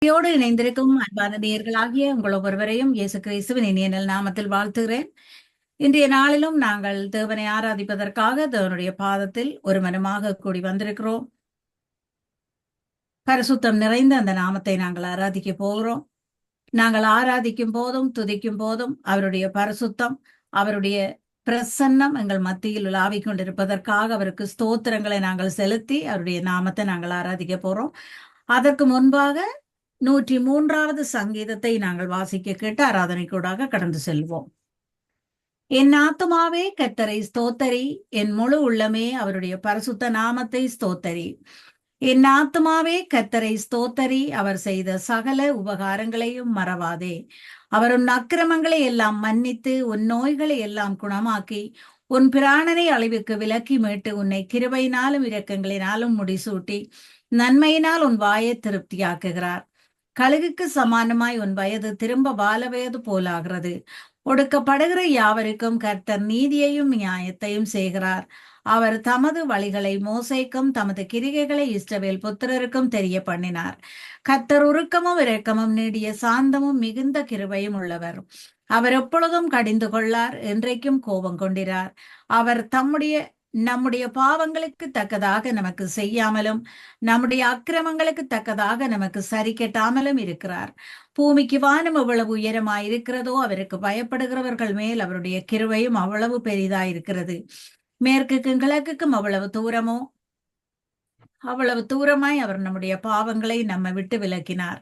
ோடு இணைந்திருக்கும் அன்பான நேயர்களாகிய உங்கள் ஒவ்வொருவரையும் இயேசு கிறிஸ்துவின் இனிய நாமத்தில் வாழ்த்துகிறேன். இன்றைய நாளிலும் நாங்கள் தேவனை ஆராதிப்பதற்காக தேவனுடைய பாதத்தில் ஒரு மனமாக கூடி வந்திருக்கிறோம். பரிசுத்தம் நிறைந்த அந்த நாமத்தை நாங்கள் ஆராதிக்க போகிறோம். நாங்கள் ஆராதிக்கும் போதும் துதிக்கும் போதும் அவருடைய பரிசுத்தம், அவருடைய பிரசன்னம் எங்கள் மத்தியில் உலாவிக் கொண்டிருப்பதற்காக அவருக்கு ஸ்தோத்திரங்களை நாங்கள் செலுத்தி அவருடைய நாமத்தை நாங்கள் ஆராதிக்க போறோம். அதற்கு முன்பாக 103வது சங்கீதத்தை நாங்கள் வாசிக்க கேட்டு ஆராதனைக்கூடாக கடந்து செல்வோம். என் ஆத்துமாவே கர்த்தரை ஸ்தோத்தரி, என் முழு உள்ளமே அவருடைய பரிசுத்த நாமத்தை ஸ்தோத்தரி. என் ஆத்துமாவே கர்த்தரை ஸ்தோத்தரி, அவர் செய்த சகல உபகாரங்களையும் மறவாதே. அவர் உன் அக்கிரமங்களை எல்லாம் மன்னித்து உன் நோய்களை எல்லாம் குணமாக்கி உன் பிராணனை அழிவுக்கு விலக்கி மீட்டு உன்னை கிருபையினாலும் இரக்கங்களினாலும் முடிசூட்டி நன்மையினால் உன் வாயை திருப்தியாக்குகிறார். கழுகுக்கு சமானமாய் உன் வயது திரும்ப பாலவயது போலாகிறது. ஒடுக்கப்படுகிற யாவருக்கும் கர்த்தர் நீதியையும் நியாயத்தையும் செய்கிறார். அவர் தமது வழிகளை மோசேக்கும் தமது கிரிகைகளை இஸ்ரவேல் புத்திரருக்கும் தெரிய பண்ணினார். கர்த்தர் உருக்கமும் இரக்கமும் நீடிய சாந்தமும் மிகுந்த கிருபையும் உள்ளவர். அவர் எப்பொழுதும் கடிந்து கொள்ளார், என்றைக்கும் கோபம் கொண்டிரார். அவர் நம்முடைய பாவங்களுக்கு தக்கதாக நமக்கு செய்யாமலும் நம்முடைய அக்கிரமங்களுக்கு தக்கதாக நமக்கு சரி கெட்டாமலும் இருக்கிறார். பூமிக்கு வானம் எவ்வளவு உயரமாயிருக்கிறதோ அவருக்கு பயப்படுகிறவர்கள் மேல் அவருடைய கிருபையும் அவ்வளவு பெரிதாயிருக்கிறது. மேற்குக்கும் கிழக்குக்கும் அவ்வளவு தூரமாய் அவர் நம்முடைய பாவங்களை நம்ம விட்டு விலக்கினார்.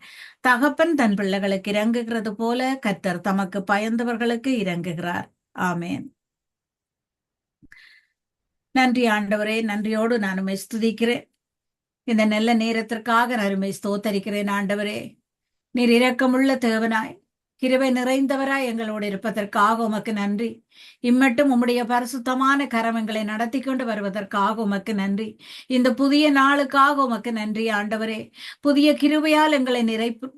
தகப்பன் தன் பிள்ளைகளுக்கு இறங்குகிறது போல கர்த்தர் தமக்கு பயந்தவர்களுக்கு இறங்குகிறார். ஆமேன். நன்றி ஆண்டவரே, நன்றியோடு நான் உம்மை ஸ்துதிக்கிறேன். இந்த நல்ல நேரத்திற்காக நான் உம்மை ஸ்தோத்தரிக்கிறேன். ஆண்டவரே, நீர் இரக்கமுள்ள தேவனாய் கிருபை நிறைந்தவராய் எங்களோடு இருப்பதற்காக உமக்கு நன்றி. இம்மட்டும் உம்முடைய பரிசுத்தமான கரமங்களை நடத்தி கொண்டு வருவதற்காக உமக்கு நன்றி. இந்த புதிய நாளுக்காக உமக்கு நன்றி ஆண்டவரே. புதிய கிருபையால் எங்களை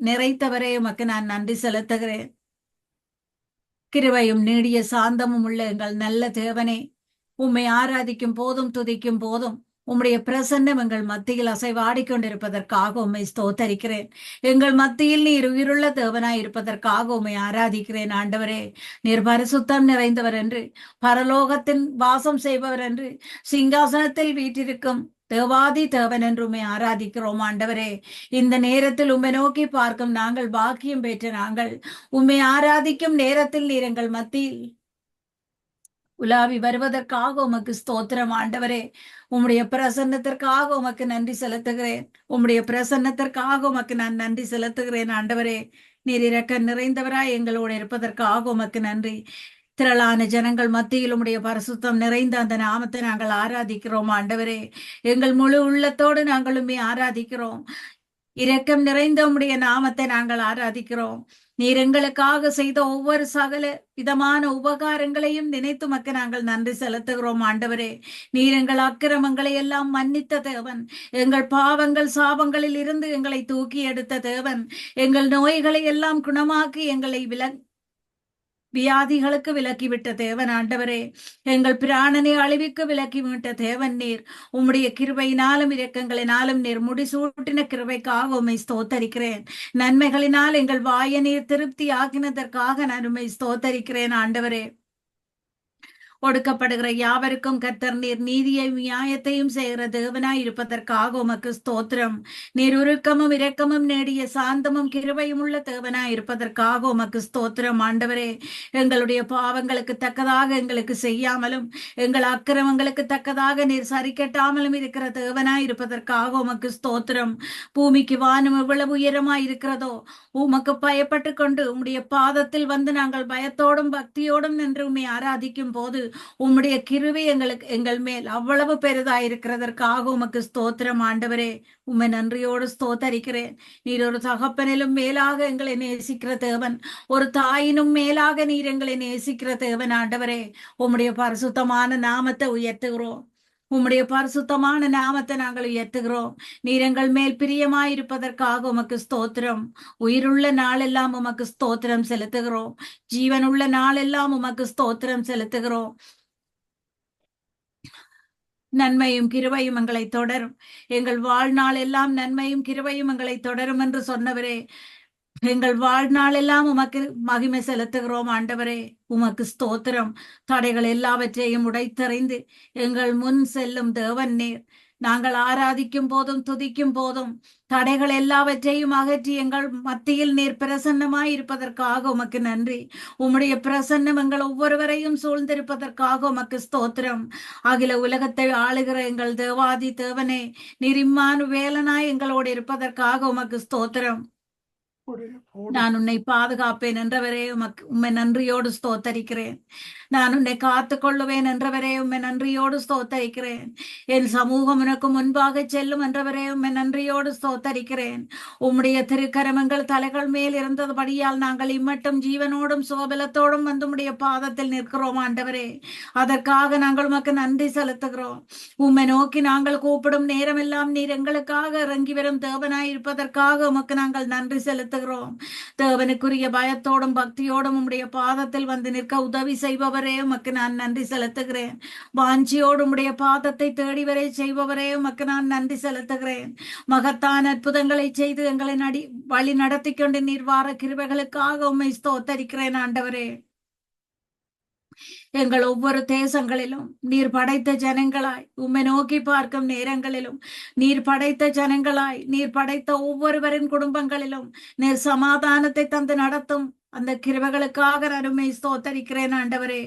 நிறைத்தவரே உமக்கு நான் நன்றி செலுத்துகிறேன். கிருபையும் நீடிய சாந்தமும் உள்ள எங்கள் நல்ல தேவனே, உம்மை ஆராதிக்கும் போதும் துதிக்கும் போதும் உம்முடைய பிரசன்னம் எங்கள் மத்தியில் அசைவாடிக்கொண்டிருப்பதற்காக உம்மை ஸ்தோத்தரிக்கிறேன். எங்கள் மத்தியில் நீர் உயிருள்ள தேவனாய் இருப்பதற்காக உம்மை ஆராதிக்கிறேன். ஆண்டவரே, நீர் பரிசுத்தம் நிறைந்தவர் என்று, பரலோகத்தின் வாசம் செய்பவர் என்று, சிங்காசனத்தில் வீற்றிருக்கும் தேவாதி தேவன் என்று உம்மை ஆராதிக்கிறோம். ஆண்டவரே, இந்த நேரத்தில் உம்மை நோக்கி பார்க்கும் நாங்கள் பாக்கியம் பெற்ற நாங்கள் உம்மை ஆராதிக்கும் நேரத்தில் நீர் எங்கள் மத்தியில் உலாவி வருவதற்காக உமக்கு ஸ்தோத்திரம். ஆண்டவரே, உம்முடைய பிரசன்னத்திற்காக உமக்கு நன்றி செலுத்துகிறேன். உம்முடைய பிரசன்னத்திற்காக உமக்கு நான் நன்றி செலுத்துகிறேன். ஆண்டவரே, நீர் இரக்க நிறைந்தவராய் எங்களோடு இருப்பதற்காக உமக்கு நன்றி. திரளான ஜனங்கள் மத்தியில் உம்முடைய பரிசுத்தம் நிறைந்த அந்த நாமத்தை நாங்கள் ஆராதிக்கிறோம். ஆண்டவரே, எங்கள் முழு உள்ளத்தோடு நாங்கள் உம்மை ஆராதிக்கிறோம். இரக்கம் நிறைந்த உம்முடைய நாமத்தை நாங்கள் ஆராதிக்கிறோம். நீர் எங்களுக்காக செய்த ஒவ்வொரு சகல விதமான உபகாரங்களையும் நினைத்து மக்க நாங்கள் நன்றி செலுத்துகிறோம். ஆண்டவரே, நீர் எங்கள் அக்கிரமங்களை எல்லாம் மன்னித்த தேவன், எங்கள் பாவங்கள் சாபங்களில் இருந்து எங்களை தூக்கி எடுத்த தேவன், எங்கள் நோய்களை எல்லாம் குணமாக்கி எங்களை வியாதிகளுக்கு விலக்கிவிட்ட தேவன். ஆண்டவரே, எங்கள் பிராணனை அழிவுக்கு விலக்கிவிட்ட தேவன் நீர். உம்முடைய கிருபையினாலும் இரக்கங்களினாலும் நீர் முடிசூட்டின கிருபைக்காக உம்மை ஸ்தோத்தரிக்கிறேன். நன்மைகளினால் எங்கள் வாயை நீர் திருப்தி ஆக்கினதற்காக நான் உம்மை ஸ்தோத்தரிக்கிறேன். ஆண்டவரே, ஒடுக்கப்படுகிற யாவருக்கும் கர்த்தர் நீர் நீதியையும் நியாயத்தையும் செய்கிற தேவனாய் இருப்பதற்காக உமக்கு ஸ்தோத்திரம். நீர் உருக்கமும் இரக்கமும் நேடிய சாந்தமும் கிருபையும் உள்ள தேவனாய் இருப்பதற்காக உமக்கு ஸ்தோத்திரம். ஆண்டவரே, எங்களுடைய பாவங்களுக்கு தக்கதாக எங்களுக்கு செய்யாமலும் எங்கள் அக்கிரமங்களுக்கு தக்கதாக நீர் சரி கெட்டாமலும் இருக்கிற தேவனாய் இருப்பதற்காக உமக்கு ஸ்தோத்திரம். பூமிக்கு வானம் எவ்வளவு உயரமாய் இருக்கிறதோ உமக்கு பயப்பட்டு கொண்டு உம்முடைய பாதத்தில் வந்து நாங்கள் பயத்தோடும் பக்தியோடும் நின்று உம்மை ஆராதிக்கும் போது உம்முடைய கிருபை எங்கள் மேல் அவ்வளவு பெரிதாயிருக்கிறதற்காக உமக்கு ஸ்தோத்திரம். ஆண்டவரே, உம்மை நன்றியோடு ஸ்தோத்தரிக்கிறேன். நீர் ஒரு தகப்பனிலும் மேலாக எங்களை நேசிக்கிற தேவன், ஒரு தாயினும் மேலாக நீர் எங்களை நேசிக்கிற தேவன். ஆண்டவரே, உம்முடைய பரிசுத்தமான நாமத்தை உயர்த்துகிறோம். உம்முடைய பரிசுத்தமான நாமத்தை நாங்கள் உயர்த்துகிறோம். நீர் எங்கள் மேல் பிரியமாயிருப்பதற்காக உமக்கு ஸ்தோத்திரம். உயிருள்ள நாளெல்லாம் உமக்கு ஸ்தோத்திரம் செலுத்துகிறோம். ஜீவனுள்ள நாளெல்லாம் உமக்கு ஸ்தோத்திரம் செலுத்துகிறோம். நன்மையும் கிருபையும் எங்களை தொடரும். எங்கள் வாழ்நாள் எல்லாம் நன்மையும் கிருபையும் எங்களை தொடரும் என்று சொன்னவரே, எங்கள் வாழ்நாள் எல்லாம் உமக்கு மகிமை செலுத்துகிறோம் ஆண்டவரே. உமக்கு ஸ்தோத்திரம். தடைகள் எல்லாவற்றையும் உடைத்தறிந்து எங்கள் முன் செல்லும் தேவன் நீர். நாங்கள் ஆராதிக்கும் போதும் துதிக்கும் போதும் தடைகள் எல்லாவற்றையும் அகற்றி எங்கள் மத்தியில் நீர் பிரசன்னமாய் இருப்பதற்காக உமக்கு நன்றி. உம்முடைய பிரசன்னம் எங்கள் ஒவ்வொருவரையும் சூழ்ந்திருப்பதற்காக உமக்கு ஸ்தோத்திரம். அகில உலகத்தை ஆளுகிற எங்கள் தேவாதி தேவனே, நீர் இம்மானுவேலனாய் எங்களோடு இருப்பதற்காக உமக்கு ஸ்தோத்திரம். நான் உன்னை பாதுகாப்பேன் என்றவரே, உம்மை நன்றியோடு ஸ்தோத்தரிக்கிறேன். நான் உன்னை காத்து கொள்ளுவேன் என்றவரே, உம்மை நன்றியோடு ஸ்தோத்தரிக்கிறேன். என் சமூகம் உனக்கு முன்பாக செல்லும் என்றவரே, உம்மை நன்றியோடு ஸ்தோத்தரிக்கிறேன். உம்முடைய திருக்கரமங்கள் தலைகள் மேல் இருந்தபடியால் நாங்கள் இம்மட்டும் ஜீவனோடும் சோபலத்தோடும் வந்து உம்முடைய பாதத்தில் நிற்கிறோம் ஆண்டவரே. அதற்காக நாங்கள் உமக்கு நன்றி செலுத்துகிறோம். உம்மை நோக்கி நாங்கள் கூப்பிடும் நேரமெல்லாம் நீர் எங்களுக்காக இறங்கி வரும் தேவனாய் இருப்பதற்காக உமக்கு நாங்கள் நன்றி செலுத்துகிறோம். தேவனுக்குரிய பயத்தோடும் பக்தியோடும் உம்முடைய பாதத்தில் வந்து நிற்க உதவி செய்பவரே, உமக்கு நான் நன்றி செலுத்துகிறேன். வாஞ்சியோடு உம்முடைய பாதத்தை தேடி வரை செய்பவரே, உமக்கு நான் நன்றி செலுத்துகிறேன். மகத்தான அற்புதங்களை செய்து எங்களை வழி நடத்தி கொண்டு நீர் வார கிருபைகளுக்காக உம்மை ஸ்தோத்தரிக்கிறேன் ஆண்டவரே. எங்கள் ஒவ்வொரு தேசங்களிலும் நீர் படைத்த ஜனங்களாய் உம்மை நோக்கி பார்க்கும் நேரங்களிலும், நீர் படைத்த ஜனங்களாய் நீர் படைத்த ஒவ்வொருவரின் குடும்பங்களிலும் நீர் சமாதானத்தை தந்து நடத்தும் அந்த கிருபைகளுக்காக நான் உம்மை ஸ்தோத்தரிக்கிறேன் ஆண்டவரே.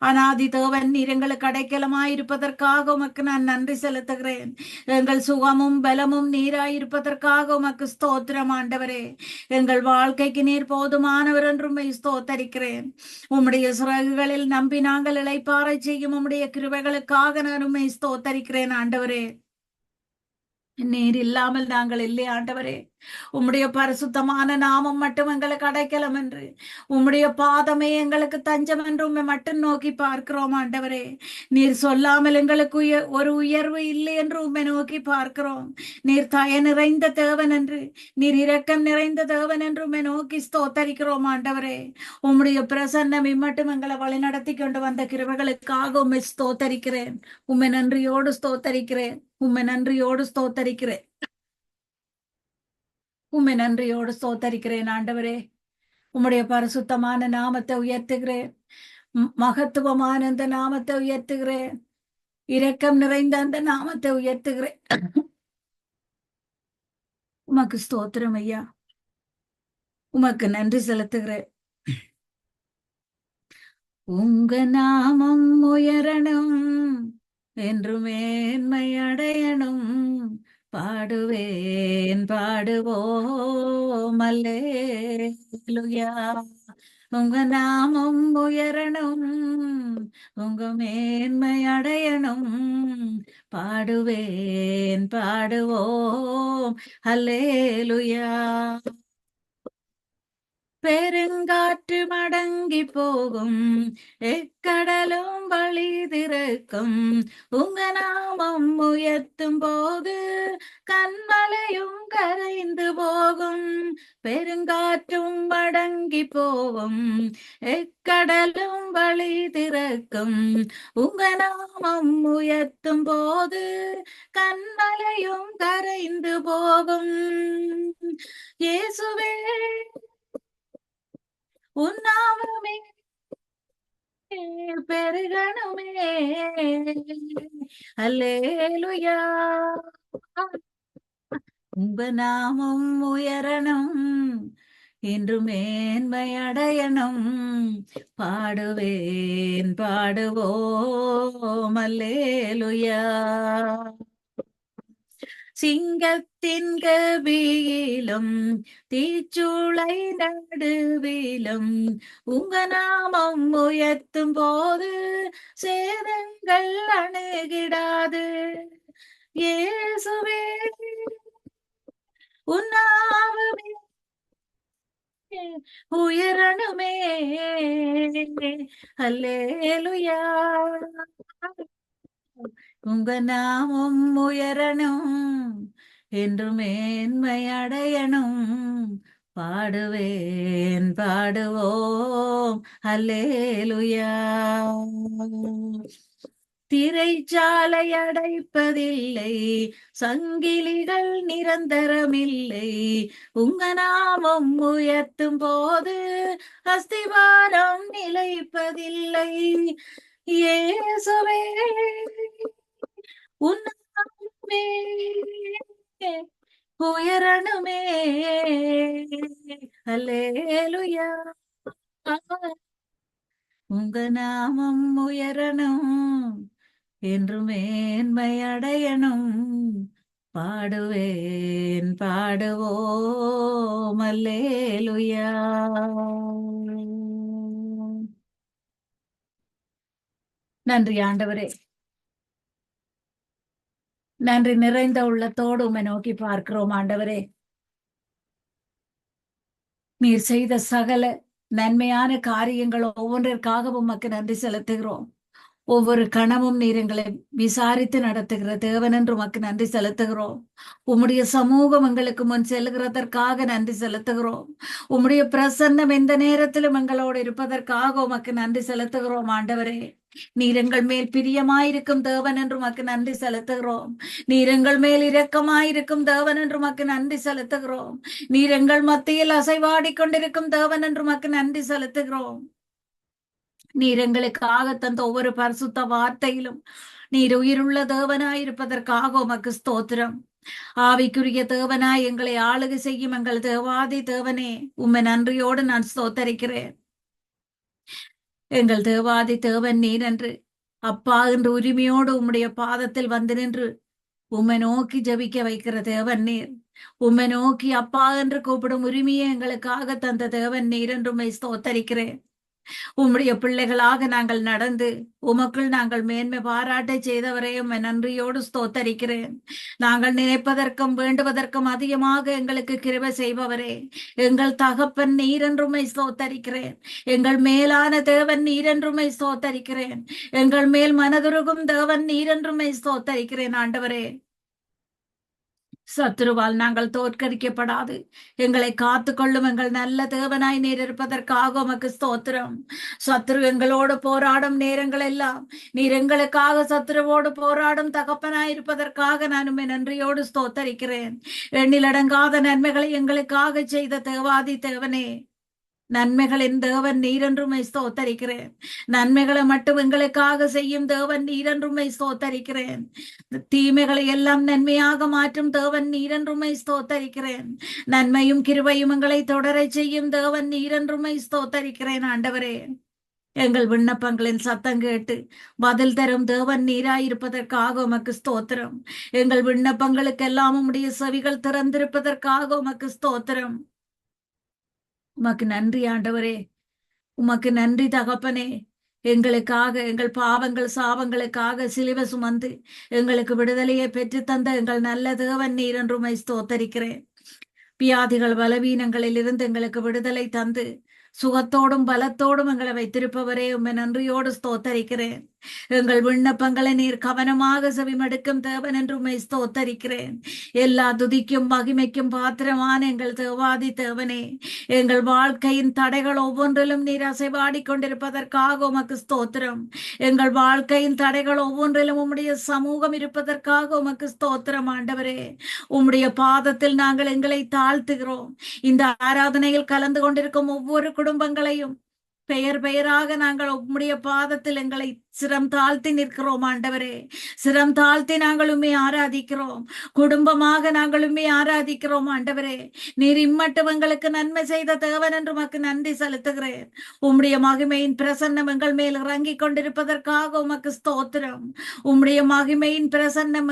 அநாதி தேவன் நீர் எங்களுக்கு அடைக்கலமாயிருப்பதற்காக உமக்கு நான் நன்றி செலுத்துகிறேன். எங்கள் சுகமும் பலமும் நீராயிருப்பதற்காக உமக்கு ஸ்தோத்திரம் ஆண்டவரே. எங்கள் வாழ்க்கைக்கு நீர் போதுமானவர் என்று உம்மை ஸ்தோத்தரிக்கிறேன். உம்முடைய சிறகுகளில் நம்பி நாங்கள் இளைப்பாறை செய்யும் உம்முடைய கிருபைகளுக்காக நான் உம்மை ஸ்தோத்தரிக்கிறேன் ஆண்டவரே. நீர் இல்லாமல் நாங்கள் இல்லை ஆண்டவரே. உம்முடைய பரிசுத்தமான நாமம் மட்டும் எங்களுக்கு அடைக்கலம் என்று, உம்முடைய பாதமே எங்களுக்கு தஞ்சம் என்று உம்மை மட்டும் நோக்கி பார்க்கிறோம் ஆண்டவரே. நீர் சொல்லாமல் எங்களுக்கு ஒரு உயர்வு இல்லை என்று உம்மை நோக்கி பார்க்கிறோம். நீர் தய நிறைந்த தேவன் என்று, நீர் இரக்கம் நிறைந்த தேவன் என்று உம்மை நோக்கி ஸ்தோத்தரிக்கிறோம் ஆண்டவரே. உம்முடைய பிரசன்னம் இம்மட்டும் எங்களை வழிநடத்தி கொண்டு வந்த கிருபைகளுக்காக உம்மை ஸ்தோத்தரிக்கிறேன். உம்மை நன்றியோடு ஸ்தோத்தரிக்கிறேன். உம்மை நன்றியோடு ஸ்தோத்தரிக்கிறேன். உம்மை நன்றியோடு ஸ்தோத்தரிக்கிறேன் ஆண்டவரே. உம்முடைய பரிசுத்தமான நாமத்தை உயர்த்துகிறேன். மகத்துவமான அந்த நாமத்தை உயர்த்துகிறேன். இரக்கம் நிறைந்த அந்த நாமத்தை உயர்த்துகிறேன். உமக்கு ஸ்தோத்திரம் ஐயா. உமக்கு நன்றி செலுத்துகிறேன். உங்க நாமம் உயரணும் என்று மேன்மை அடையணும். பாடுவேன் பாடுவோம் அல்லேலூயா. உங்க நாமம் உயரணும், உங்க மேன்மை அடையணும். பாடுவேன் பாடுவோம் அல்லேலூயா. பெருங்காற்று மடங்கி போகும், எக்கடலும் வழி திறக்கும். உங்க நாமம் உயர்த்தும் போது கண்மலையும் கரைந்து போகும். பெருங்காற்றும் மடங்கி போகும், எக்கடலும் வழி திறக்கும். உங்க நாமம் உயர்த்தும் போது கண்மலையும் கரைந்து போகும். இயேசுவே உன்னாமமே பெருகணுமே. அல்லேலூயா. உங்க நாமம் உயரணும் என்று மேன்மை அடையணும். பாடுவேன் பாடுவோம் அல்லேலூயா. சிங்கத்தின் கபியிலும் தீச்சூளை நடுவிலும் உங்க நாமம் உயர்த்தும் போது சேதங்கள் அணுகிடாது. இயேசுவே உன்னாமமே உயரணுமே. அல்லேலூயா. உங்க நாமம் உயரணும் என்று மேன்மை அடையணும். பாடுவேன் பாடுவோம் அல்லேலூயா. திரைச்சாலை அடைப்பதில்லை, சங்கிலிகள் நிரந்தரமில்லை. உங்க நாமம் உயர்த்தும் போது அஸ்திவாரம் நிலைப்பதில்லை. இயேசுவே உன் நாமமே உயரணுமே. அல்லேலூயா. உங்க நாமம் உயரணும், என்று மேன்மை அடையணும். பாடுவேன் பாடுவோம் அல்லேலூயா. நன்றி ஆண்டவரே. நன்றி நிறைந்த உள்ளத்தோடு உம்மை நோக்கி பார்க்கிறோம் ஆண்டவரே. நீர் செய்த சகல நன்மையான காரியங்கள் ஒவ்வொன்றிற்காகவும் உமக்கு நன்றி செலுத்துகிறோம். ஒவ்வொரு கணமும் நீர் எங்களை விசாரித்து நடத்துகிற தேவன் என்று உமக்கு நன்றி செலுத்துகிறோம். உம்முடைய சமூகம் எங்களுக்கு முன் செல்கிறதற்காக நன்றி செலுத்துகிறோம். உம்முடைய பிரசன்னம் எந்த நேரத்திலும் எங்களோடு இருப்பதற்காக உமக்கு நன்றி செலுத்துகிறோம் ஆண்டவரே. நீர் எங்கள் மேல் பிரியமாயிருக்கும் தேவன் என்று உமக்கு நன்றி செலுத்துகிறோம். நீர் எங்கள் மேல் இரக்கமாயிருக்கும் தேவன் என்று உமக்கு நன்றி செலுத்துகிறோம். நீர் எங்கள் மத்தியில் அசைவாடி கொண்டிருக்கும் தேவன் என்று உமக்கு நன்றி செலுத்துகிறோம். நீர் எங்களுக்காக தந்த ஒவ்வொரு பரிசுத்த வார்த்தையிலும் நீர் உயிருள்ள தேவனாயிருப்பதற்காக உமக்கு ஸ்தோத்திரம். ஆவிக்குரிய தேவனாய் எங்களை ஆளுகை செய்யும் எங்கள் தேவாதி தேவனே, உம்மை நன்றியோடு நான் ஸ்தோத்தரிக்கிறேன். எங்கள் தேவாதி தேவன் நீர் என்று அப்பா என்று உரிமையோடு உம்முடைய பாதத்தில் வந்து நின்று உம்மை நோக்கி ஜபிக்க வைக்கிற தேவன் நீர். உம்மை நோக்கி அப்பா என்று கூப்பிடும் உரிமையை எங்களுக்காக தந்த தேவன் நீர் என்று உம்மை ஸ்தோத்தரிக்கிறேன். உம்முடைய பிள்ளைகளாக நாங்கள் நடந்து உமக்குள் நாங்கள் மேன்மை பாராட்ட செய்தவரே உம்மை நன்றியோடு ஸ்தோத்தரிக்கிறேன். நாங்கள் நினைப்பதற்கும் வேண்டுவதற்கும் அதிகமாக எங்களுக்கு கிருபை செய்பவரே, எங்கள் தகப்பன் நீர் என்றுமை ஸ்தோத்தரிக்கிறேன். எங்கள் மேலான தேவன் நீர் என்றுமை ஸ்தோத்தரிக்கிறேன். எங்கள் மேல் மனதுருகும் தேவன் நீர் என்றுமை ஸ்தோத்தரிக்கிறேன் ஆண்டவரே. சத்துருவால் நாங்கள் தோற்கடிக்கப்படாது எங்களை காத்து கொள்ளும் எங்கள் நல்ல தேவனாய் நீர் இருப்பதற்காக உமக்கு ஸ்தோத்திரம். சத்துரு எங்களோடு போராடும் நேரங்கள் எல்லாம் நீர் எங்களுக்காக சத்துருவோடு போராடும் தகப்பனாய் இருப்பதற்காக நான் உம்மை நன்றியோடு ஸ்தோத்தரிக்கிறேன். எண்ணிலடங்காத நன்மைகளை எங்களுக்காக செய்த தேவாதி தேவனே, நன்மைகளின் தேவன் நீரென்றுமை ஸ்தோத்தரிக்கிறேன். நன்மைகளை மட்டும் எங்களுக்காக செய்யும் தேவன் நீரென்றுமை ஸ்தோத்தரிக்கிறேன். தீமைகளை எல்லாம் நன்மையாக மாற்றும் தேவன் நீரென்றுமை ஸ்தோத்தரிக்கிறேன். நன்மையும் கிருபையும் எங்களை தொடர செய்யும் தேவன் நீரென்றுமை ஸ்தோத்தரிக்கிறேன் ஆண்டவரே. எங்கள் விண்ணப்பங்களின் சத்தம் கேட்டு பதில் தரும் தேவன் நீராயிருப்பதற்காக உமக்கு ஸ்தோத்திரம். எங்கள் விண்ணப்பங்களுக்கெல்லாம் உம்முடைய செவிகள் திறந்திருப்பதற்காக உமக்கு ஸ்தோத்திரம். உமக்கு நன்றி ஆண்டவரே, உமக்கு நன்றி தகப்பனே. எங்களுக்காக எங்கள் பாவங்கள் சாபங்களுக்காக சிலுவை சுமந்து எங்களுக்கு விடுதலையை பெற்று தந்த எங்கள் நல்ல தேவன் நீர் என்று உம்மை ஸ்தோத்தரிக்கிறேன். வியாதிகள் பலவீனங்களில் இருந்து எங்களுக்கு விடுதலை தந்து சுகத்தோடும் பலத்தோடும் எங்களை வைத்திருப்பவரே உம்மை நன்றியோடு ஸ்தோத்தரிக்கிறேன். எங்கள் விண்ணப்பங்களை நீர் கவனமாக செவிமடுக்கும் தேவன் என்று உம்மை ஸ்தோத்தரிக்கிறேன். எல்லா துதிக்கும் மகிமைக்கும் பாத்திரமான எங்கள் தேவாதி தேவனே, எங்கள் வாழ்க்கையின் தடைகள் ஒவ்வொன்றிலும் நீர் அசைவாடி கொண்டிருப்பதற்காக உமக்கு ஸ்தோத்திரம். எங்கள் வாழ்க்கையின் தடைகள் ஒவ்வொன்றிலும் உம்முடைய சமூகம் இருப்பதற்காக உமக்கு ஸ்தோத்திரம் ஆண்டவரே. உம்முடைய பாதத்தில் நாங்கள் எங்களை தாழ்த்துகிறோம். இந்த ஆராதனையில் கலந்து கொண்டிருக்கும் ஒவ்வொரு குடும்பங்களையும் பெயர் பெயராக நாங்கள் உம்முடைய பாதத்தில் எங்களை சிரம் தாழ்த்தி நிற்கிறோம் ஆண்டவரே. சிரம் தாழ்த்தி நாங்கள் உம்மை ஆராதிக்கிறோம். குடும்பமாக நாங்கள் உம்மை ஆராதிக்கிறோம் ஆண்டவரே. நீர் இம்மட்டும் எங்களுக்கு நன்மை செய்த தேவன் என்று உமக்கு நன்றி செலுத்துகிறேன். உம்முடைய மகிமையின் பிரசன்னம் எங்கள் மேல் இறங்கிக் கொண்டிருப்பதற்காக உமக்கு ஸ்தோத்திரம். உம்முடைய மகிமையின் பிரசன்னம்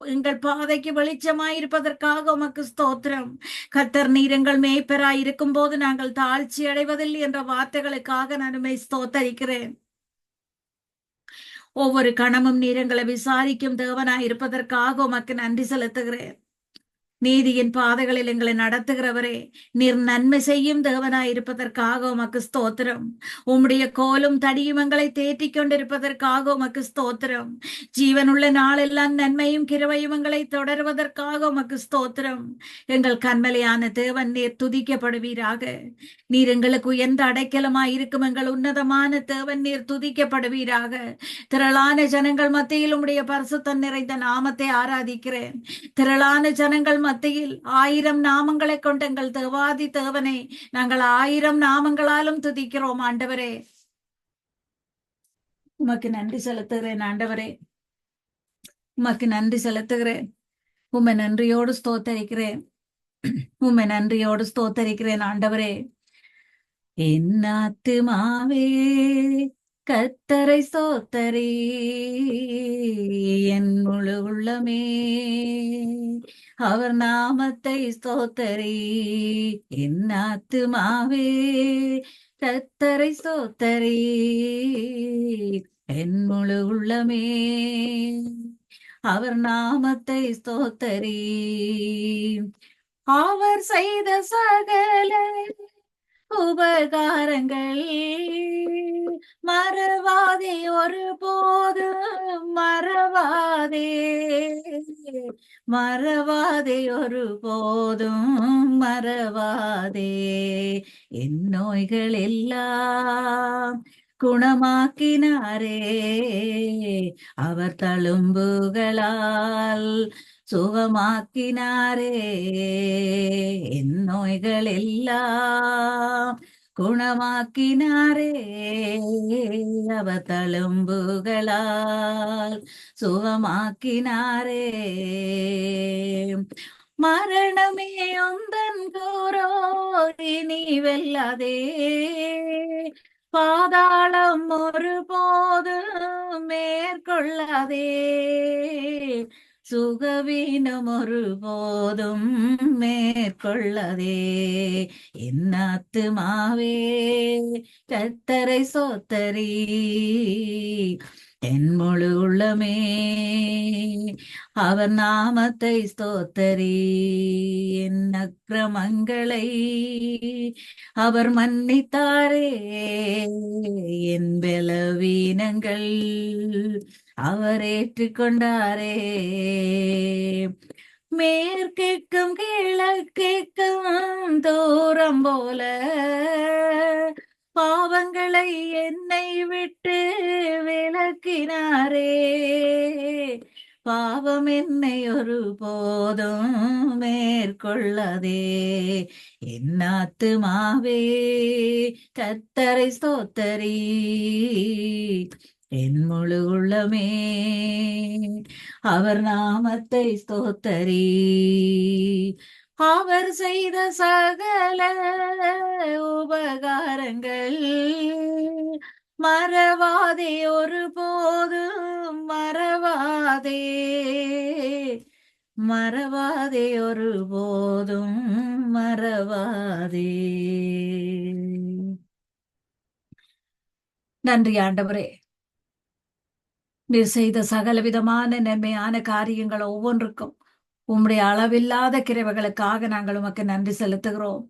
எங்கள் பாதைக்கு வெளிச்சமாயிருப்பதற்காக உமக்கு ஸ்தோத்திரம். கர்த்தர் நீர் எங்கள் மேய்ப்பராய் இருக்கும் போது நாங்கள் தாழ்ச்சி அடைவதில்லை என்ற வார்த்தைகளுக்காக நான் உம்மை ஸ்தோத்தரிக்கிறேன். ஒவ்வொரு கணமும் நீர் எங்களை விசாரிக்கும் தேவனாய் இருப்பதற்காக உமக்கு நன்றி செலுத்துகிறேன். நீதியின் பாதைகளில் எங்களை நடத்துகிறவரே, நீர் நன்மை செய்யும் தேவனாய் இருப்பதற்காக உமக்கு ஸ்தோத்திரம். உம்முடைய கோலும் தடியும் எங்களை தேற்றிக் கொண்டிருப்பதற்காக உமக்கு ஸ்தோத்திரம். ஜீவனுள்ள நாளெல்லாம் நன்மையும் கிருபையும் எங்களை தொடர்வதற்காக உமக்கு ஸ்தோத்திரம். எங்கள் கண்மலையான தேவன், நீர் துதிக்கப்படுவீராக. நீர் எங்களுக்கு உயர்ந்த அடைக்கலமாய் இருக்கும் எங்கள் உன்னதமான தேவன், நீர் துதிக்கப்படுவீராக. திரளான ஜனங்கள் மத்தியில் உம்முடைய பரிசுத்தம் நிறைந்த நாமத்தை ஆராதிக்கிறேன். திரளான ஜனங்கள் மத்தியில் 1000 நாமங்களை கொண்ட எங்கள் தேவாதி தேவனை நாங்கள் 1000 நாமங்களாலும் துதிக்கிறோம். ஆண்டவரே, உமக்கு நன்றி செலுத்துகிறேன். ஆண்டவரே, உமக்கு நன்றி செலுத்துகிறேன். உம்மை நன்றியோடு ஸ்தோத்தரிக்கிறேன். உம்மை நன்றியோடு ஸ்தோத்தரிக்கிறேன். ஆண்டவரே, என் ஆத்துமாவே கர்த்தரை ஸ்தோத்தரி, என் முழு உள்ளமே அவர் நாமத்தை ஸ்தோத்தரி. என் ஆத்துமாவே கர்த்தரை ஸ்தோத்தரி, என் முழு உள்ளமே அவர் நாமத்தை ஸ்தோத்தரி. அவர் செய்த சகல உபகாரங்கள் மறவாதே, ஒருபோதும் மறவாதே, மறவாதே, ஒருபோதும் மறவாதே. என் நோய்கள் எல்லாம் குணமாக்கினாரே, அவர் தழும்புகளால் சுகமாக்கினாரே. என் நோய்கள் எல்லாம் குணமாக்கினாரே, அவர் தழும்புகளால் சுகமாக்கினாரே. மரணமே உந்தன் கூரோ, இனி வெல்லாதே, பாதாளம் ஒருபோதும் மேற்கொள்ளாதே, சுகவீனம் ஒருபோதும் மேற்கொள்ளதே. என் ஆத்துமாவே கர்த்தரை ஸ்தோத்தரி, என் முழு உள்ளமே அவர் நாமத்தை ஸ்தோத்தரி. என் அக்கிரமங்களை அவர் மன்னித்தாரே, என் பலவீனங்கள் அவர் ஏற்றுக்கொண்டாரே. மேற்கேக்கும் கிழக்கேக்கும் தூரம் போல பாவங்களை என்னை விட்டு விலக்கினாரே, பாவம் என்னை ஒரு போதும் மேற்கொள்ளதே. என் ஆத்துமாவே கர்த்தரை ஸ்தோத்தரி, என் முழு உள்ளமே அவர் நாமத்தை ஸ்தோத்தரி. அவர் செய்த சகல உபகாரங்கள் மறவாதே, ஒருபோதும் மறவாதே, மறவாதே, ஒருபோதும் மறவாதே. நன்றி ஆண்டவரே, நீர் செய்த சகல விதமான நன்மையான காரியங்கள் ஒவ்வொன்றுக்கும் உம்முடைய அளவில்லாத கிருபைகளுக்காக நாங்கள் உமக்கு நன்றி செலுத்துகிறோம்.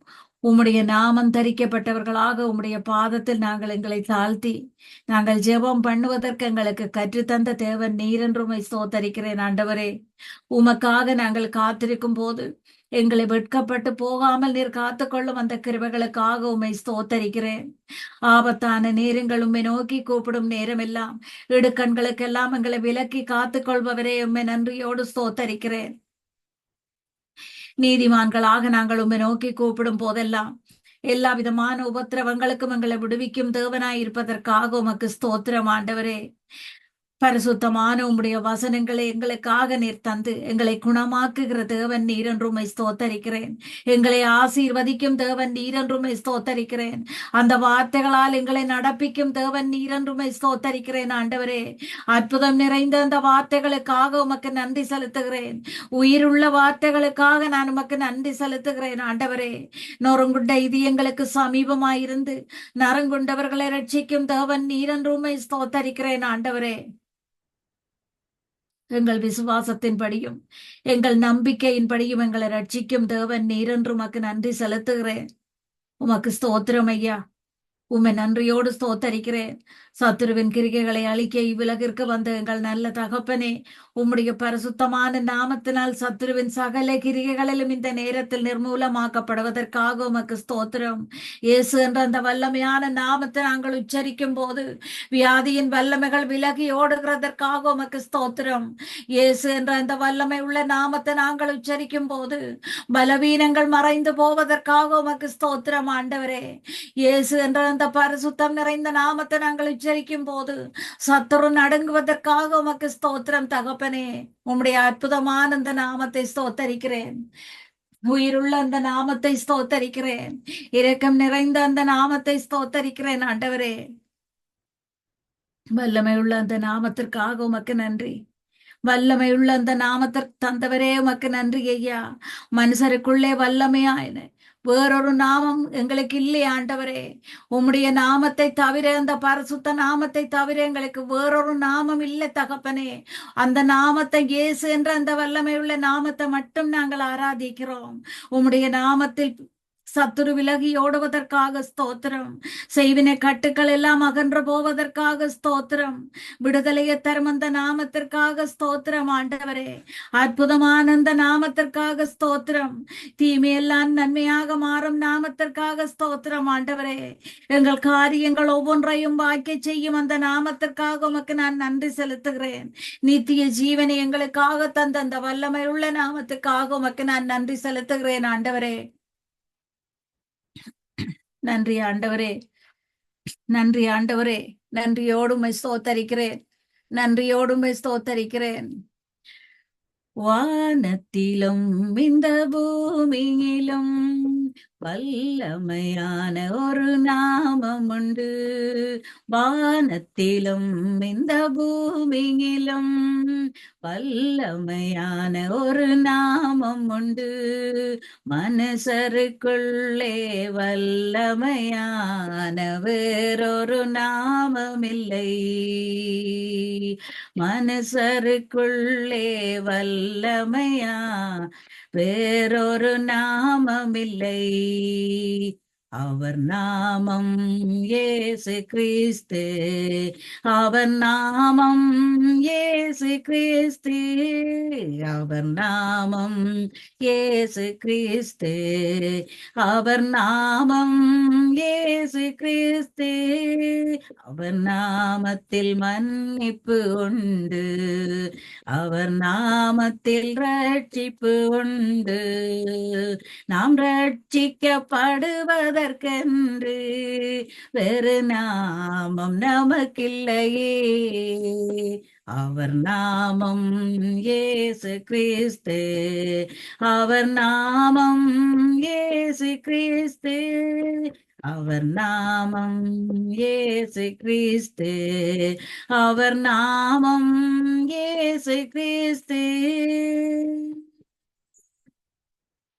உம்முடைய நாமம் தரிக்கப்பட்டவர்களாக உம்முடைய பாதத்தில் நாங்கள் எங்களை தாழ்த்தி நாங்கள் ஜெபம் பண்ணுவதற்கு எங்களுக்கு கற்றுத்தந்த தேவன் நீர் என்று உம்மை ஸ்தோத்தரிக்கிறேன். ஆண்டவரே, உமக்காக நாங்கள் காத்திருக்கும் போது எங்களை வெட்கப்பட்டு போகாமல் நீர் காத்துக்கொள்ளும் அந்த கிருபைகளுக்காக உம்மை ஸ்தோத்தரிக்கிறேன். ஆபத்தான நேரங்கள் உம்மை நோக்கி கூப்பிடும் நேரமெல்லாம் இடுக்கண்களுக்கெல்லாம் எங்களை விலக்கி காத்துக்கொள்பவரே, உம்மை நன்றியோடு ஸ்தோத்தரிக்கிறேன். நீதிமான்களாக நாங்கள் உம்மை நோக்கி கூப்பிடும் போதெல்லாம் எல்லா விதமான உபத்திரவங்களுக்கும் எங்களை விடுவிக்கும் தேவனாய் இருப்பதற்காக உமக்கு ஸ்தோத்திரம். ஆண்டவரே, பரிசுத்தமான உம்முடைய வசனங்களை எங்களுக்காக நீர் தந்து எங்களை குணமாக்குகிற தேவன் நீர் என்று உம்மை ஸ்தோத்தரிக்கிறேன். எங்களை ஆசீர்வதிக்கும் தேவன் நீர் என்று உம்மை ஸ்தோத்தரிக்கிறேன். அந்த வார்த்தைகளால் எங்களை நடப்பிக்கும் தேவன் நீர் என்று உம்மை ஸ்தோத்தரிக்கிறேன். ஆண்டவரே, அற்புதம் நிறைந்த அந்த வார்த்தைகளுக்காக உமக்கு நன்றி செலுத்துகிறேன். உயிருள்ள வார்த்தைகளுக்காக நான் உமக்கு நன்றி செலுத்துகிறேன். ஆண்டவரே, நொறுங்குண்ட இதயங்களுக்கு சமீபமாயிருந்து நரங்குண்டவர்களை ரட்சிக்கும் தேவன் நீர் என்று உம்மை ஸ்தோத்தரிக்கிறேன். ஆண்டவரே, எங்கள் விசுவாசத்தின்படியும் எங்கள் நம்பிக்கையின்படியும் எங்களை ரட்சிக்கும் தேவன் நீர் என்று உமக்கு நன்றி செலுத்துகிறேன். உமக்கு ஸ்தோத்திரம் ஐயா. உம்மை நன்றியோடு ஸ்தோத்தரிக்கிறேன். சத்துருவின் கிரிகைகளை அழிக்க இவ்வுலகிற்கு வந்த எங்கள் நல்ல தகப்பனே, உம்முடைய பரிசுத்தமான நாமத்தினால் சத்துருவின் சகல கிரிகைகளிலும் இந்த நேரத்தில் நிர்மூலமாக்கப்படுவதற்காக உமக்கு ஸ்தோத்திரம். இயேசு என்ற அந்த வல்லமையான நாமத்தை நாங்கள் உச்சரிக்கும் போது வியாதியின் வல்லமைகள் விலகி ஓடுகிறதற்காக உமக்கு ஸ்தோத்திரம். இயேசு என்ற அந்த வல்லமை உள்ள நாமத்தை நாங்கள் உச்சரிக்கும் போது பலவீனங்கள் மறைந்து போவதற்காக உமக்கு ஸ்தோத்திரம் ஆண்டவரே. இயேசு என்ற அந்த பரிசுத்தம் நிறைந்த நாமத்தை நாங்கள் உச்சரிக்கும் போது சத்துரு நடுங்குவதற்காக உமக்கு ஸ்தோத்திரம் தகப்பனே. உம்முடைய அற்புதமான அந்த நாமத்தை ஸ்தோத்தரிக்கிறேன். உயிருள்ள அந்த நாமத்தை ஸ்தோத்தரிக்கிறேன். இரக்கம் நிறைந்த அந்த நாமத்தை ஸ்தோத்தரிக்கிறேன் ஆண்டவரே. வல்லமையுள்ள அந்த நாமத்திற்காக உமக்கு நன்றி. வல்லமையுள்ள அந்த நாமத்திற்கு தந்தவரே உமக்கு நன்றி ஐயா. மனுஷருக்குள்ளே வல்லமையாயின வேறொரு நாமம் எங்களுக்கு இல்லை ஆண்டவரே. உம்முடைய நாமத்தை தவிர, அந்த பரிசுத்த நாமத்தை தவிர எங்களுக்கு வேறொரு நாமம் இல்லை தகப்பனே. அந்த நாமத்தை, இயேசு என்ற அந்த வல்லமையுள்ள நாமத்தை மட்டும் நாங்கள் ஆராதிக்கிறோம். உம்முடைய நாமத்தில் சத்துரு விலகி ஓடுவதற்காக ஸ்தோத்திரம். செய்வினை கட்டுக்கள் எல்லாம் அகன்று போவதற்காக ஸ்தோத்திரம். விடுதலையை தரும் அந்த நாமத்திற்காக ஸ்தோத்திரம் ஆண்டவரே. அற்புதமான அந்த நாமத்திற்காக ஸ்தோத்திரம். தீமையெல்லாம் நன்மையாக மாறும் நாமத்திற்காக ஸ்தோத்திரம் ஆண்டவரே. எங்கள் காரியங்கள் ஒவ்வொன்றையும் வாய்க்க செய்யும் அந்த நாமத்திற்காக உமக்கு நான் நன்றி செலுத்துகிறேன். நித்திய ஜீவனை எங்களுக்காக தந்த அந்த வல்லமை உள்ள நாமத்துக்காக உமக்கு நான் நன்றி செலுத்துகிறேன் ஆண்டவரே. நன்றி ஆண்டவரே. நன்றி ஆண்டவரே. நன்றியோடு ஸ்தோத்தரிக்கிறேன். நன்றியோடு ஸ்தோத்தரிக்கிறேன். வானத்திலும் இந்த பூமியிலும் வல்லமையான ஒரு நாமம் உண்டு. வானத்திலும் இந்த பூமியிலும் வல்லமையான ஒரு நாமம் உண்டு. மனுஷருக்குள்ளே வல்லமையான வேறொரு நாமமில்லை. மனுஷருக்குள்ளே வல்லமையா வேறொரு நாமமில்லை. அவர் நாமம் இயேசு கிறிஸ்து. அவர் நாமம் இயேசு கிறிஸ்து. அவர் நாமம் இயேசு கிறிஸ்து. அவர் நாமம் இயேசு கிறிஸ்து. அவர் நாமத்தில் மன்னிப்பு உண்டு. அவர் நாமத்தில் ரட்சிப்பு உண்டு. நாம் ரட்சிக்கப்படுவதற்கென்று வேறு நாமம் நமக்கில்லையே. அவர் நாமம் இயேசு கிறிஸ்து. அவர் நாமம் இயேசு கிறிஸ்து. அவர் நாமம் இயேசு கிறிஸ்து. அவர் நாமம் இயேசு கிறிஸ்து.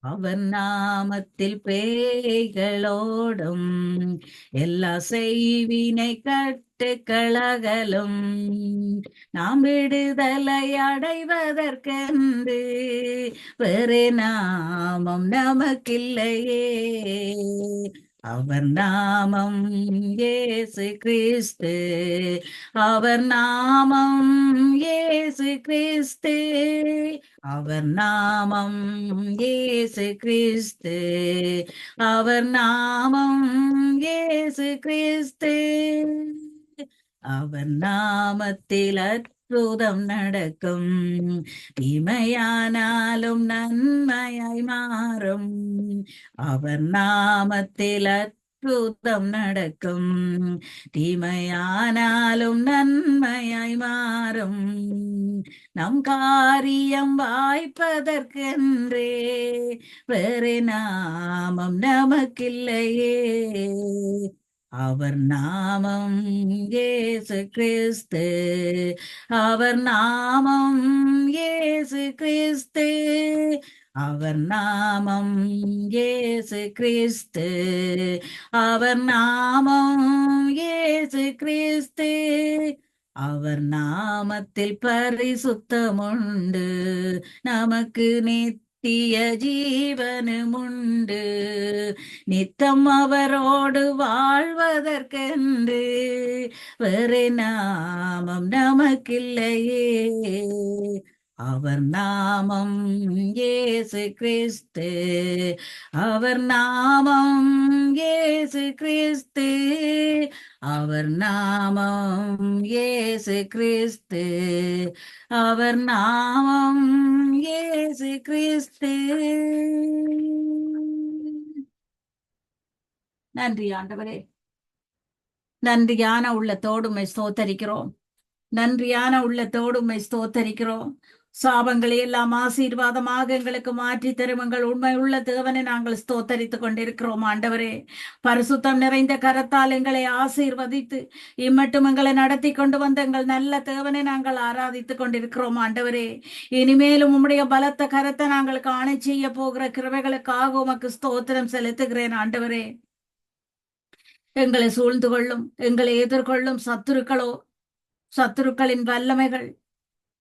அவர் நாமத்தில் பேய்களோடும் எல்லா செய்வினை கட்டுக்களகலும். நாம் விடுதலை அடைவதற்கென்று வேறு நாமம் நமக்கில்லையே. அவர் நாமம் இயேசு கிறிஸ்து. அவர் நாமம் இயேசு கிறிஸ்து. அவர் நாமம் இயேசு கிறிஸ்து. அவர் நாமம் இயேசு கிறிஸ்து. அவர் நாமத்தில் அற்புதம் நடக்கும். தீமையானாலும் நன்மையாய் மாறும். அவர் நாமத்தில் அற்புதம் நடக்கும். தீமையானாலும் நன்மையாய் மாறும். நம் காரியம் வாய்ப்பதற்கென்றே வேறு நாமம் நமக்கில்லையே. அவர் நாமம் இயேசு கிறிஸ்து. அவர் நாமம் இயேசு கிறிஸ்து. அவர் நாமம் இயேசு கிறிஸ்து. அவர் நாமம் இயேசு கிறிஸ்து. அவர் நாமத்தில் பரிசுத்தமுண்டு, நமக்கு நித்திய ஜீவனுமுண்டு. நித்தம் அவரோடு வாழ்வதற்கென்று வேறு நாமம் நமக்கில்லையே. அவர் நாமம் இயேசு கிறிஸ்து, அவர் நாமம் இயேசு கிறிஸ்து, அவர் நாமம் இயேசு கிறிஸ்து, அவர் நாமம் இயேசு கிறிஸ்து. நன்றி ஆண்டவரே, நன்றியான உள்ளத்தோடு உம்மை ஸ்தோத்தரிக்கிறோம். நன்றியான உள்ளத்தோடு உம்மை ஸ்தோத்தரிக்கிறோம். சாபங்களை எல்லாம் ஆசீர்வாதமாக எங்களுக்கு மாற்றி தரும் எங்கள் உண்மை உள்ள தேவனை நாங்கள் ஸ்தோத்தரித்துக் கொண்டிருக்கிறோம். ஆண்டவரே, பரிசுத்தம் நிறைந்த கரத்தால் எங்களை ஆசீர்வதித்து இம்மட்டும் எங்களை நடத்தி கொண்டு வந்த எங்கள் நல்ல தேவனை நாங்கள் ஆராதித்துக் கொண்டிருக்கிறோம். ஆண்டவரே, இனிமேலும் உம்முடைய பலத்த கரத்தை நாங்கள் காண செய்ய போகிற கிருபைகளுக்காக உமக்கு ஸ்தோத்திரம் செலுத்துகிறேன். ஆண்டவரே, எங்களை சூழ்ந்து கொள்ளும், எங்களை எதிர்கொள்ளும் சத்துருக்களின் வல்லமைகள்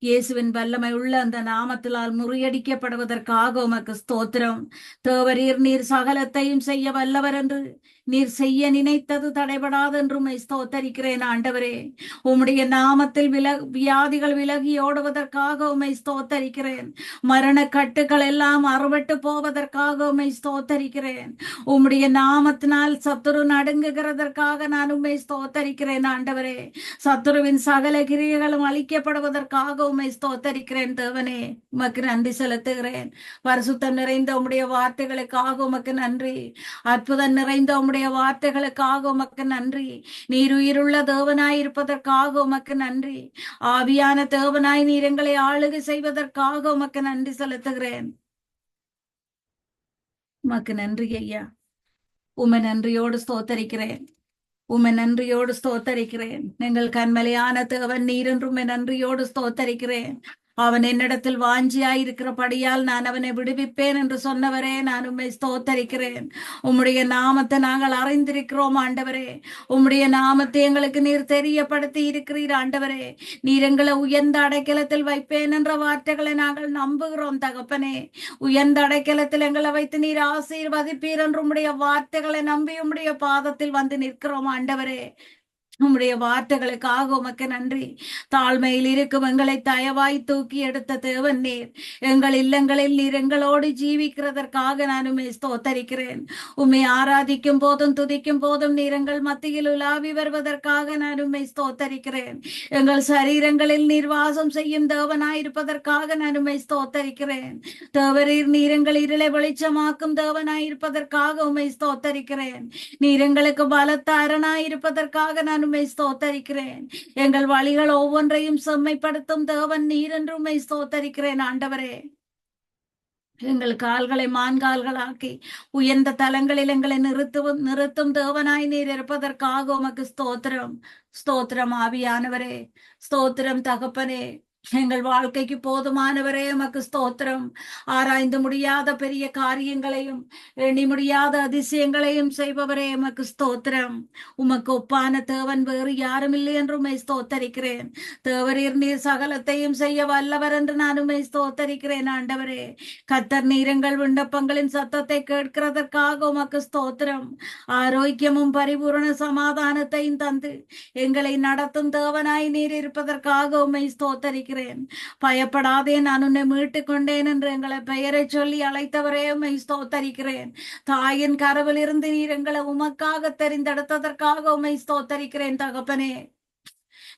இயேசுவின் வல்லமை உள்ள அந்த நாமத்தினால் முறியடிக்கப்படுவதற்காக உமக்கு ஸ்தோத்திரம். தேவரீர், நீர் சகலத்தையும் செய்ய வல்லவர் என்று, நீர் செய்ய நினைத்தது தடைபடாது என்று உம்மை ஸ்தோத்தரிக்கிறேன். ஆண்டவரே, உம்முடைய நாமத்தில் வியாதிகள் விலகி ஓடுவதற்காக உம்மை ஸ்தோத்தரிக்கிறேன். மரண கட்டுகள் எல்லாம் அறுபட்டு போவதற்காக உம்மை ஸ்தோத்தரிக்கிறேன். உம்முடைய நாமத்தினால் சத்துரு நடுங்குகிறதற்காக நான் உம்மை ஸ்தோத்தரிக்கிறேன். ஆண்டவரே, சத்துருவின் சகல கிரியைகளும் அழிக்கப்படுவதற்காக உம்மை ஸ்தோத்தரிக்கிறேன். தேவனே, உமக்கு நன்றி செலுத்துகிறேன். பரிசுத்தம் நிறைந்த உம்முடைய வார்த்தைகளுக்காக உமக்கு நன்றி. அற்புதம் நிறைந்த உம்முடைய வார்த்தைகளுக்காக உமக்கு நன்றி. நீர் உயிருள்ள தேவனாய் இருப்பதற்காக உமக்கு நன்றி. ஆவியான தேவனாய் நீர் எங்களை ஆளுகை செய்வதற்காக உமக்கு நன்றி செலுத்துகிறேன். உமக்கு நன்றி ஐயா. உம்மை நன்றியோடு ஸ்தோத்தரிக்கிறேன். உம்மை நன்றியோடு ஸ்தோத்தரிக்கிறேன். எங்கள் கண்மலையான தேவன் நீர் என்று உம்மை நன்றியோடு ஸ்தோத்தரிக்கிறேன். அவன் என்னிடத்தில் வாஞ்சியாயிருக்கிறபடியால் நான் அவனை விடுவிப்பேன் என்று சொன்னவரே, நான் உம்மை ஸ்தோத்தரிக்கிறேன். உம்முடைய நாமத்தை நாங்கள் அறிந்திருக்கிறோம். ஆண்டவரே, உம்முடைய நாமத்தை எங்களுக்கு நீர் தெரியப்படுத்தி இருக்கிறீர். ஆண்டவரே, நீர் எங்களை உயர்ந்த அடைக்கலத்தில் வைப்பேன் என்ற வார்த்தைகளை நாங்கள் நம்புகிறோம். தகப்பனே, உயர்ந்த அடைக்கலத்தில் எங்களை வைத்து நீர் ஆசீர்வதிப்பீர் என்று உம்முடைய வார்த்தைகளை நம்பி உம்முடைய பாதத்தில் வந்து நிற்கிறோம். ஆண்டவரே, உம்முடைய வார்த்தைகளுக்காக உமக்கு நன்றி. தாழ்மையில் இருக்கும் எங்களை தயவாய் தூக்கி எடுத்த தேவன் நீர். எங்கள் இல்லங்களில் நீர் எங்களோடு ஜீவிக்கிறதற்காக நான் உம்மை ஸ்தோத்தரிக்கிறேன். உம்மை ஆராதிக்கும் போதும் துதிக்கும் போதும் நீர் எங்கள் மத்தியில் உலாவி வருவதற்காக நான் உம்மை ஸ்தோத்தரிக்கிறேன். எங்கள் சரீரங்களில் நீர் வாசம் செய்யும் தேவனாயிருப்பதற்காக நான் உம்மை ஸ்தோத்தரிக்கிறேன். தேவரீர், நீர் எங்கள் இருளை வெளிச்சமாக்கும் தேவனாயிருப்பதற்காக உம்மை ஸ்தோத்தரிக்கிறேன். நீர் எங்களுக்கு பலத்த அரணாயிருப்பதற்காக நான் உம்மை ஸ்தோத்தரிக்கிறேன். எங்கள் வழிகள் ஒவ்வொன்றையும் செம்மைப்படுத்தும் தேவன் நீர் என்று உம்மை ஸ்தோத்தரிக்கிறேன். ஆண்டவரே, எங்கள் கால்களை மான்கால்களாக்கி உயர்ந்த தலங்களில் எங்களை நிறுத்தும் தேவனாய் நீர் இருப்பதற்காக உமக்கு ஸ்தோத்திரம். ஸ்தோத்திரம் ஆவியானவரே, ஸ்தோத்திரம் தகப்பனே. எங்கள் வாழ்க்கைக்கு போதுமானவரே, உமக்கு ஸ்தோத்திரம். ஆராய்ந்து முடியாத பெரிய காரியங்களையும் எண்ணி முடியாத அதிசயங்களையும் செய்பவரே, உமக்கு ஸ்தோத்திரம். உமக்கு ஒப்பான தேவன் வேறு யாரும் இல்லை என்று உம்மை ஸ்தோத்தரிக்கிறேன். தேவரீர், நீர் சகலத்தையும் செய்ய வல்லவர் என்று நான் உம்மை ஸ்தோத்தரிக்கிறேன். ஆண்டவரே, கர்த்தர் நீர் எங்கள் விண்ணப்பங்களின் சத்தத்தை கேட்கிறதற்காக உமக்கு ஸ்தோத்திரம். ஆரோக்கியமும் பரிபூரண சமாதானத்தையும் தந்து எங்களை நடத்தும் தேவனாய் நீர் இருப்பதற்காக உம்மை ஸ்தோத்தரிக்கிறேன். பயப்படாதே, நான் உன்னை மீட்டுக் கொண்டேன் என்று எங்களை பெயரை சொல்லி அழைத்தவரே, உம்மை ஸ்தோத்தரிக்கிறேன். தாயின் கரவில் இருந்து நீர் எங்களை உமக்காக தெரிந்தெடுத்ததற்காக உம்மை ஸ்தோத்தரிக்கிறேன். தகப்பனே,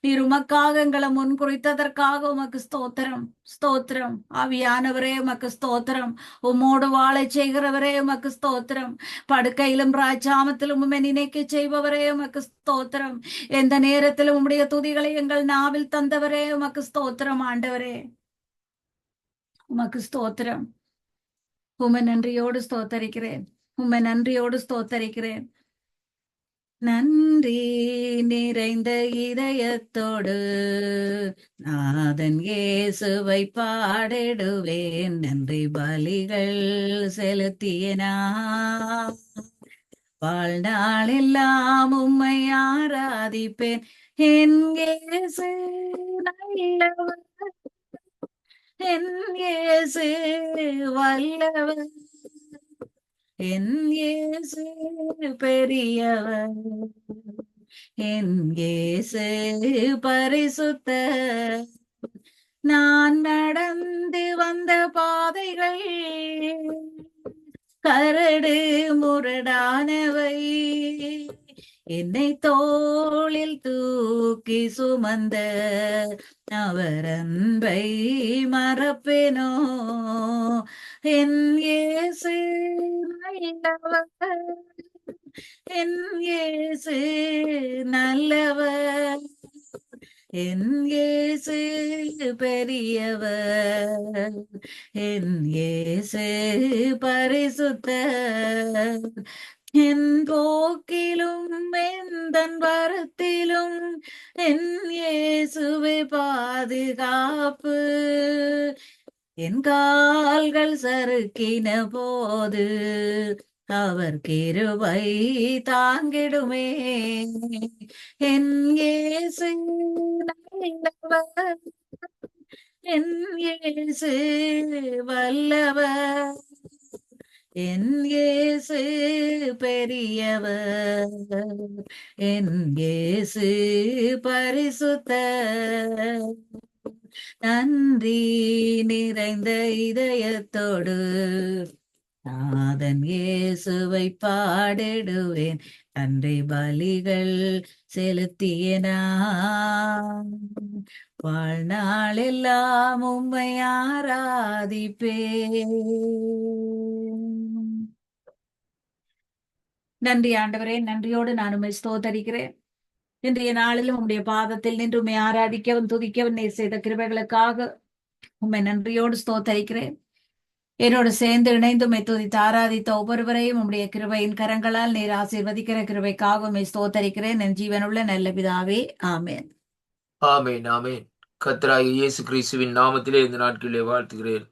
நீர் உமக்காக எங்களை முன் குறித்ததற்காக உமக்கு ஸ்தோத்திரம். ஸ்தோத்திரம் ஆவியானவரே, உமக்கு ஸ்தோத்திரம். உம்மோடு வாழை செய்கிறவரே, உமக்கு ஸ்தோத்திரம். படுக்கையிலும் ராஜாமத்திலும் உம்மை நினைக்க செய்பவரே, உமக்கு ஸ்தோத்திரம். எந்த நேரத்திலும் உம்முடைய துதிகளை எங்கள் நாவில் தந்தவரே, உமக்கு ஸ்தோத்திரம். ஆண்டவரே, உமக்கு ஸ்தோத்திரம். உம்மை நன்றியோடு ஸ்தோத்தரிக்கிறேன். உம்மை நன்றியோடு ஸ்தோத்தரிக்கிறேன். நன்றி நிறைந்த இதயத்தோடு நாதன் இயேசுவை பாடிடுவேன். நன்றி பலிகள் செலுத்தியனா வாழ்நாளெல்லாம் உம்மை ஆராதிப்பேன். என் இயேசு நல்லவர், என் இயேசு வல்லவர், என் இயேசு பெரியவர், என் இயேசு பரிசுத்தர். நான் நடந்து வந்த பாதைகள் கரடு முரடானவை, என்னை தோளில் தூக்கி சுமந்த அவர் அன்பை மறப்பேனோ. என் இயேசு நல்லவர், என் இயேசு நல்லவர், என் இயேசு பெரியவர், என் இயேசு பரிசுத்தர். என் போக்கிலும் எந்தன் வரத்திலும் என் இயேசுவே பாதுகாப்பு. என் கால்கள் சறுக்கின போது அவர் கிருபை தாங்கிடுமே. என் இயேசு நல்லவர், என் இயேசு வல்லவர், என் இயேசு பெரியவர், என் இயேசு பரிசுத்தர். நன்றி நிறைந்த இதயத்தோடு நாதன் இயேசுவை பாடிடுவேன். நன்றி பலிகள் செலுத்திய நான் வாழ்நாளெல்லாம் உம்மை ஆராதிப்பேன். நன்றி ஆண்டவரே, நன்றியோடு நான் உம்மை ஸ்தோத்தரிக்கிறேன். இன்றைய நாளிலும் உம்முடைய பாதத்தில் நின்று உம்மை ஆராதிக்கவும் துதிக்கவும் நீர் செய்த கிருபைகளுக்காக உம்மை நன்றியோடு ஸ்தோத்தரிக்கிறேன். என்னோடு சேர்ந்து இணைந்து உம்மை துதித்து ஆராதித்த ஒவ்வொருவரையும் உம்முடைய கிருபையின் கரங்களால் நீர் ஆசீர்வதிக்கிற கிருபைக்காக உம்மை ஸ்தோத்தரிக்கிறேன். என் ஜீவனுள்ள நல்ல பிதாவே, ஆமென். ஆமேன் ஆமேன். கர்த்தராகிய இயேசு கிறிஸ்துவின் நாமத்திலே இந்த நாட்களிலே வாழ்த்துகிறேன்.